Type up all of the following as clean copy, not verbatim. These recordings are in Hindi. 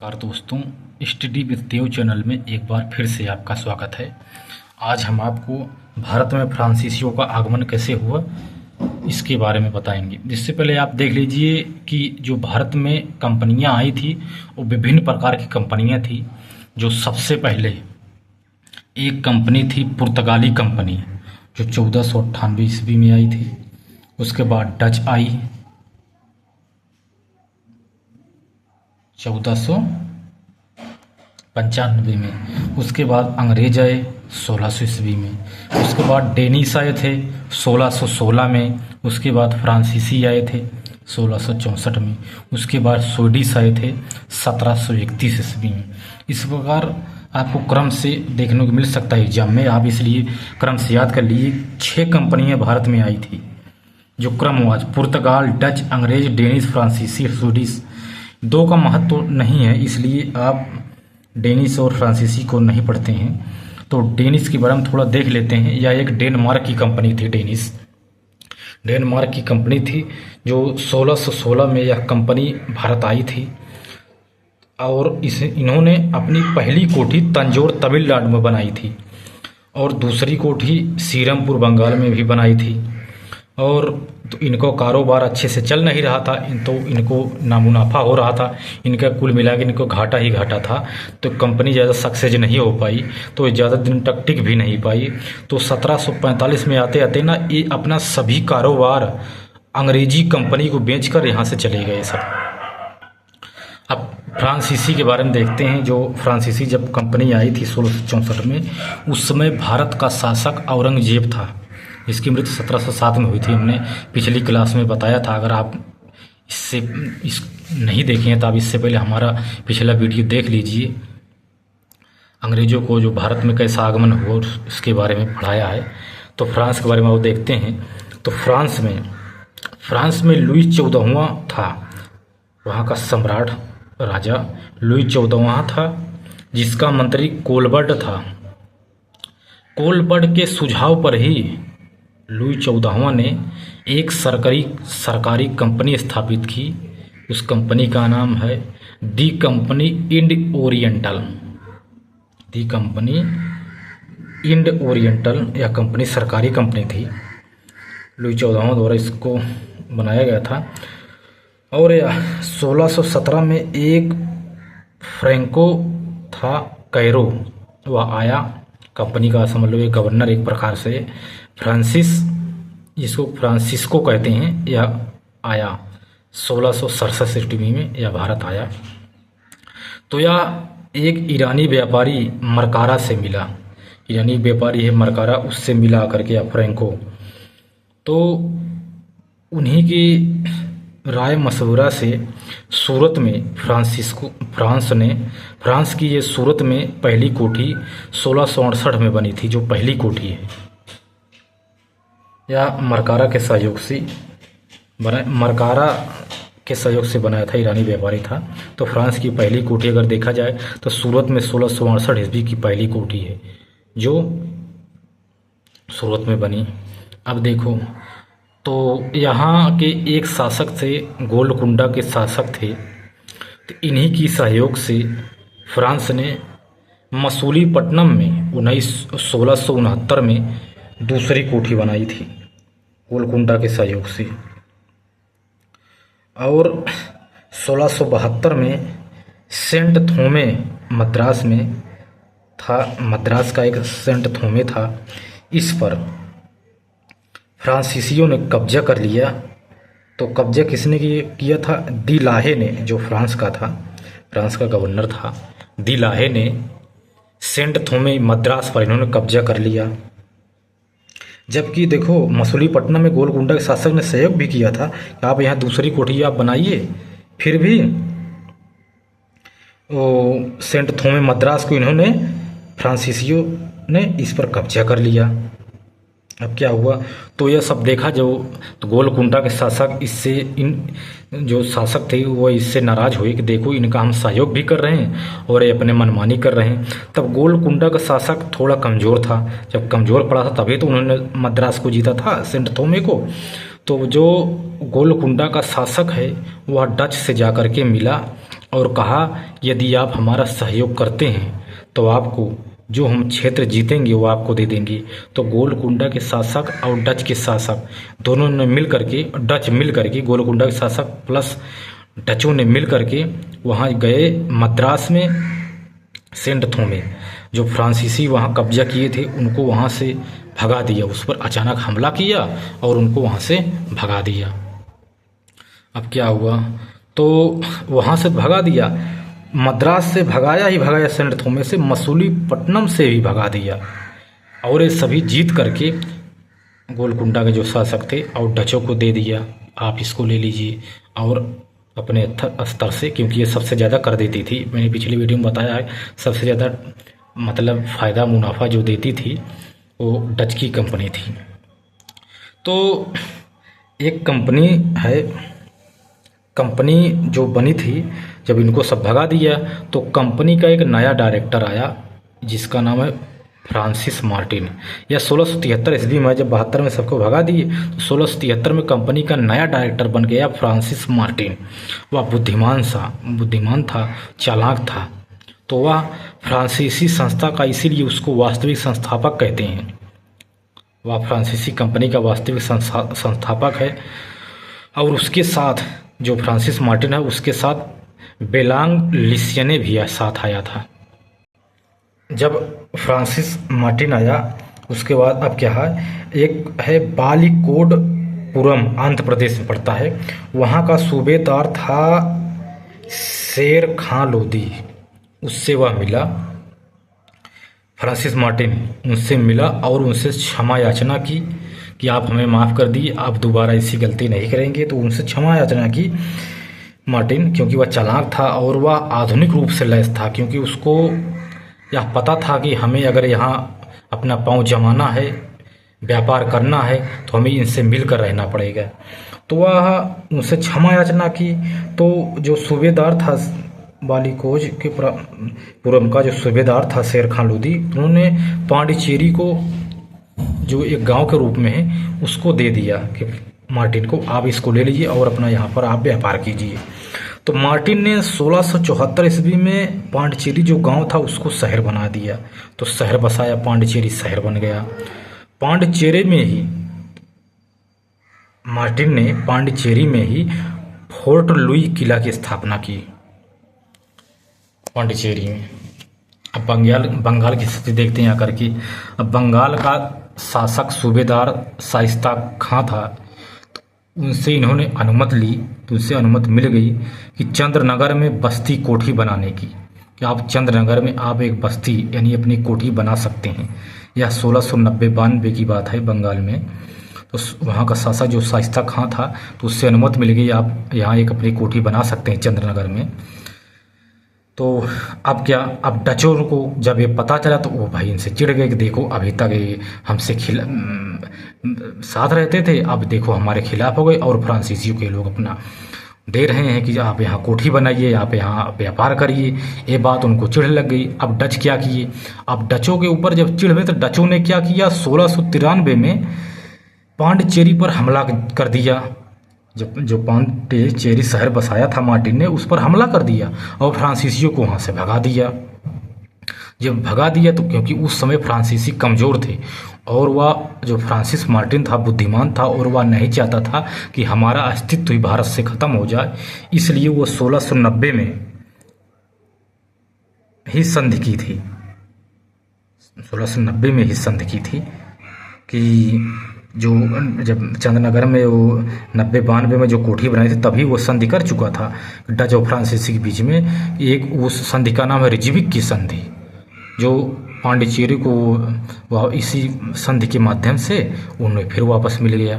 नमस्कार दोस्तों, स्टडी विद देव चैनल में एक बार फिर से आपका स्वागत है। आज हम आपको भारत में फ्रांसीसियों का आगमन कैसे हुआ इसके बारे में बताएंगे। जिससे पहले आप देख लीजिए कि जो भारत में कंपनियां आई थी वो विभिन्न प्रकार की कंपनियां थी। जो सबसे पहले एक कंपनी थी पुर्तगाली कंपनी, जो 1498 ईस्वी में आई थी। उसके बाद डच आई 1495 में। उसके बाद अंग्रेज आए 1600 ईस्वी में। उसके बाद डेनिस आए थे 1616 में। उसके बाद फ्रांसीसी आए थे 1664 में। उसके बाद स्वीडिश आए थे 1731 ईस्वी में। इस प्रकार आपको क्रम से देखने को मिल सकता है एग्जाम में, आप इसलिए क्रम से याद कर लीजिए। 6 कंपनियां भारत में आई थी जो क्रम हुआ, पुर्तगाल, डच, अंग्रेज, डेनिस, फ्रांसीसी, स्वीडिश। 2 का महत्व नहीं है, इसलिए आप डेनिस और फ्रांसीसी को नहीं पढ़ते हैं। तो डेनिस के बारे में थोड़ा देख लेते हैं। यह एक डेनमार्क की कंपनी थी। डेनमार्क की कंपनी थी जो 1616 में यह कंपनी भारत आई थी। और इन्होंने अपनी पहली कोठी तंजौर तमिलनाडु में बनाई थी और दूसरी कोठी सीरमपुर बंगाल में भी बनाई थी। और तो इनको कारोबार अच्छे से चल नहीं रहा था, तो इनको नामुनाफा हो रहा था। इनका कुल मिला के इनको घाटा ही घाटा था। तो कंपनी ज़्यादा सक्सेस नहीं हो पाई, तो ज़्यादा दिन तक टिक भी नहीं पाई। तो 1745 में आते आते ना ये अपना सभी कारोबार अंग्रेजी कंपनी को बेचकर यहाँ से चले गए सब। अब फ्रांसीसी के बारे में देखते हैं। जो फ्रांसीसी जब कंपनी आई थी 1664 में, उस समय भारत का शासक औरंगजेब था। इसकी मृत्यु 1707 में हुई थी। हमने पिछली क्लास में बताया था। अगर आप नहीं देखे हैं तो आप इससे पहले हमारा पिछला वीडियो देख लीजिए। अंग्रेजों को जो भारत में कैसा आगमन हुआ इसके बारे में पढ़ाया है। तो फ्रांस के बारे में वो देखते हैं। तो फ्रांस में लुई 14वां था, वहाँ का सम्राट राजा लुई 14वां था, जिसका मंत्री कोलबर्ट था। कोलबर्ट के सुझाव पर ही लुई 14वां ने एक सरकारी कंपनी स्थापित की। उस कंपनी का नाम है दी कंपनी इंड ओरिएंटल। यह कंपनी सरकारी कंपनी थी। लुई 14वां द्वारा इसको बनाया गया था। और यह 1617 में एक फ्रैंको था कैरो, वह आया। कंपनी का समझ लो एक गवर्नर एक प्रकार से जिसको फ्रांसिस्को कहते हैं, यह आया 1667 ईस्वी में यह भारत आया। तो यह एक ईरानी व्यापारी मरकारा से मिला। ईरानी व्यापारी है मरकारा, उससे मिला करके यह फ्रैंको। तो उन्हीं की राय मशवरा से सूरत में फ्रांस की ये सूरत में पहली कोठी 1668 में बनी थी, जो पहली कोठी है। यह मरकारा के सहयोग से बनाया था, ईरानी व्यापारी था। तो फ्रांस की पहली कोठी अगर देखा जाए तो सूरत में 1668 ईस्वी की पहली कोठी है जो सूरत में बनी। अब देखो, तो यहाँ के एक शासक थे, गोलकुंडा के शासक थे। तो इन्हीं की सहयोग से फ्रांस ने मसूलीपट्टनम में 1669 में दूसरी कोठी बनाई थी गोलकुंडा के सहयोग से। और 1672 में सेंट थोमे मद्रास में था। मद्रास का एक सेंट थोमे था। इस पर फ्रांसीसियों ने कब्जा कर लिया। तो कब्जा किसने किया था? दी लाहे ने, जो फ्रांस का था, फ्रांस का गवर्नर था। दी लाहे ने सेंट थोमे मद्रास पर इन्होंने कब्जा कर लिया। जबकि देखो, मसूलीपट्टनम में गोलकुंडा के शासक ने सहयोग भी किया था कि आप यहाँ दूसरी कोठी आप बनाइए। फिर भी सेंट थोमे मद्रास को इन्होंने फ्रांसीसियों ने इस पर कब्जा कर लिया। अब क्या हुआ? तो यह सब देखा जो तो गोलकुंडा के शासक जो शासक थे वो इससे नाराज हुए कि देखो इनका हम सहयोग भी कर रहे हैं और ये अपने मनमानी कर रहे हैं। तब गोलकुंडा का शासक थोड़ा कमज़ोर था। जब कमज़ोर पड़ा था तभी तो उन्होंने मद्रास को जीता था, सेंट थोमे को। तो जो गोलकुंडा का शासक है वह डच से जा कर के मिला और कहा यदि आप हमारा सहयोग करते हैं तो आपको जो हम क्षेत्र जीतेंगे वो आपको दे देंगे। तो गोलकुंडा के शासक और डच के शासक दोनों ने मिल करके, डच मिल करके, गोलकुंडा के शासक प्लस डचों ने मिल करके वहाँ गए मद्रास में, सेंट थोमे, जो फ्रांसीसी वहाँ कब्जा किए थे उनको वहाँ से भगा दिया, उस पर अचानक हमला किया और उनको वहाँ से भगा दिया। अब क्या हुआ, तो वहाँ से भगा दिया, मद्रास से भगाया ही भगाया, सेंट थोमे से, मसूलीपट्टनम से भी भगा दिया, और ये सभी जीत करके गोलकुंडा के जो शासक थे और डचों को दे दिया, आप इसको ले लीजिए। और अपने स्तर से, क्योंकि ये सबसे ज़्यादा कर देती थी, मैंने पिछली वीडियो में बताया है, सबसे ज़्यादा मतलब फ़ायदा मुनाफा जो देती थी वो डच की कंपनी थी। तो एक कंपनी है, कंपनी जो बनी थी, जब इनको सब भगा दिया तो कंपनी का एक नया डायरेक्टर आया जिसका नाम है फ्रांसिस मार्टिन। यह 1673 ईस्वी में, जब 72 में सबको भगा दिए तो 1673 में कंपनी का नया डायरेक्टर बन गया फ्रांसिस मार्टिन। वह बुद्धिमान था, चालाक था। तो वह फ्रांसीसी संस्था का, इसीलिए उसको वास्तविक संस्थापक कहते हैं। वह फ्रांसीसी कंपनी का वास्तविक संस्थापक है। और उसके साथ जो फ्रांसिस मार्टिन है, उसके साथ बेलांग लिसियने भी साथ आया था। जब फ्रांसिस मार्टिन आया उसके बाद अब क्या है, एक है बालिकोडपुरम, आंध्र प्रदेश में पड़ता है, वहाँ का सूबेदार था शेर खां लोदी। उससे वह मिला, फ्रांसिस मार्टिन उनसे मिला और उनसे क्षमा याचना की कि आप हमें माफ़ कर दिए, आप दोबारा ऐसी गलती नहीं करेंगे। तो उनसे क्षमा याचना की मार्टिन, क्योंकि वह चालाक था और वह आधुनिक रूप से लैस था, क्योंकि उसको यह पता था कि हमें अगर यहाँ अपना पाँव जमाना है, व्यापार करना है, तो हमें इनसे मिलकर रहना पड़ेगा। तो वह उनसे क्षमा याचना की। तो जो सूबेदार था बालिकोज के पुरम का, जो सूबेदार था शेर खां लोदी, उन्होंने पांडिचेरी को, जो एक गांव के रूप में है, उसको दे दिया कि मार्टिन को, आप इसको ले लीजिए और अपना यहाँ पर आप व्यापार कीजिए। तो मार्टिन ने 1674 ईस्वी में पांडिचेरी जो गांव था उसको शहर बना दिया। तो शहर बसाया, पांडिचेरी शहर बन गया। पांडिचेरी में ही मार्टिन ने पांडिचेरी में ही फोर्ट लुई किला की स्थापना की, पांडिचेरी में। अब बंगाल की स्थिति देखते हैं आकर के। अब बंगाल का शासक सूबेदार शाइस्ता खां था, तो उनसे इन्होंने अनुमति ली, तो उनसे अनुमति मिल गई कि चंद्रनगर में बस्ती कोठी बनाने की, कि आप चंद्रनगर में आप एक बस्ती यानी अपनी कोठी बना सकते हैं। यह 1690-92 की बात है बंगाल में। तो वहाँ का शासक जो शाइस्ता खां था, तो उससे अनुमति मिल गई, आप यहाँ एक अपनी कोठी बना सकते हैं चंद्रनगर में। तो अब क्या, अब डचों को जब ये पता चला तो वो भाई इनसे चिढ़ गए कि देखो अभी तक ये हमसे साथ रहते थे, अब देखो हमारे खिलाफ हो गए, और फ्रांसीसियों के लोग अपना दे रहे हैं कि आप यहाँ कोठी बनाइए, आप यहाँ व्यापार करिए। ये बात उनको चिढ़ लग गई। अब डच क्या किए, अब डचों के ऊपर जब चिढ़ हुए तो डचों ने क्या किया, 1693 में पांडिचेरी पर हमला कर दिया। जो पांडिचेरी शहर बसाया था मार्टिन ने, उस पर हमला कर दिया और फ्रांसीसियों को वहाँ से भगा दिया। जब भगा दिया तो क्योंकि उस समय फ्रांसीसी कमज़ोर थे, और वह जो फ्रांसिस मार्टिन था बुद्धिमान था, और वह नहीं चाहता था कि हमारा अस्तित्व ही भारत से ख़त्म हो जाए, इसलिए वो 1690 में ही संधि की थी। 1690 में ही संधि की थी कि जो जब चंद्रनगर में वो 90-92 में जो कोठी बनाई थी, तभी वो संधि कर चुका था डच और फ्रांसीसी के बीच में। एक उस संधि का नाम है रिजविक की संधि, जो पांडिचेरी को वह इसी संधि के माध्यम से उन्हें फिर वापस मिल गया,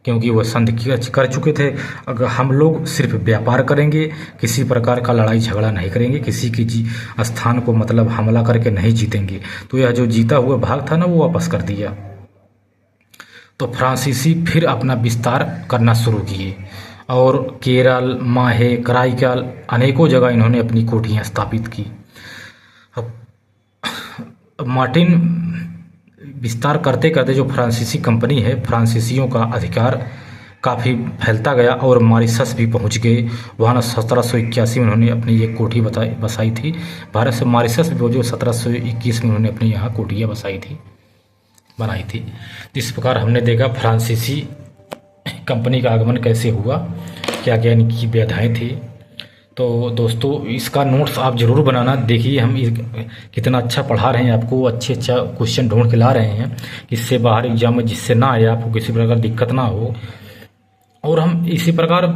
क्योंकि वह संधि कर चुके थे। अगर हम लोग सिर्फ व्यापार करेंगे, किसी प्रकार का लड़ाई झगड़ा नहीं करेंगे, किसी की स्थान को मतलब हमला करके नहीं जीतेंगे, तो यह जो जीता हुआ भाग था ना, वो वापस कर दिया। तो फ्रांसीसी फिर अपना विस्तार करना शुरू किए, और केरल, माहे, कराईकल, अनेकों जगह इन्होंने अपनी कोठियाँ स्थापित की। अब मार्टिन विस्तार करते करते जो फ्रांसीसी कंपनी है, फ्रांसीसियों का अधिकार काफ़ी फैलता गया और मॉरिशस भी पहुंच गए। वहाँ 1781 में उन्होंने अपनी एक कोठी बसाई थी। भारत से मॉरिशस भी पहुँचे, 1721 में उन्होंने अपनी यहाँ कोठियाँ बनाई थी। इस प्रकार हमने देखा फ्रांसीसी कंपनी का आगमन कैसे हुआ, क्या क्या इनकी व्यवधाएँ थी। तो दोस्तों इसका नोट्स आप ज़रूर बनाना। देखिए हम कितना अच्छा पढ़ा रहे हैं, आपको अच्छे क्वेश्चन ढूंढ के ला रहे हैं, इससे बाहर एग्जाम में जिससे ना आए, आपको किसी प्रकार दिक्कत ना हो। और हम इसी प्रकार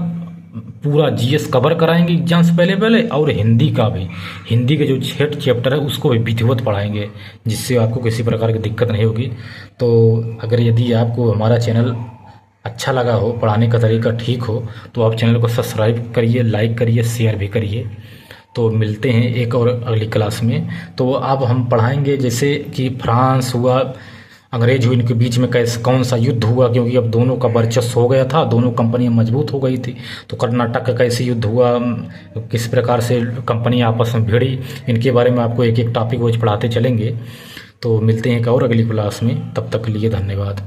पूरा जीएस कवर कराएंगे एग्जाम से पहले और हिंदी का भी, हिंदी के जो 6 चैप्टर है उसको भी विधिवत पढ़ाएंगे, जिससे आपको किसी प्रकार की दिक्कत नहीं होगी। तो अगर यदि आपको हमारा चैनल अच्छा लगा हो, पढ़ाने का तरीका ठीक हो, तो आप चैनल को सब्सक्राइब करिए, लाइक करिए, शेयर भी करिए। तो मिलते हैं एक और अगली क्लास में। तो अब हम पढ़ाएंगे जैसे कि फ्रांस हुआ, अंग्रेज हुए, इनके बीच में कैसे कौन सा युद्ध हुआ, क्योंकि अब दोनों का वर्चस्व हो गया था, दोनों कंपनियां मजबूत हो गई थी। तो कर्नाटक का कैसे युद्ध हुआ, किस प्रकार से कंपनी आपस में भिड़ी, इनके बारे में आपको एक एक टॉपिक रोज पढ़ाते चलेंगे। तो मिलते हैं एक और अगली क्लास में, तब तक के लिए धन्यवाद।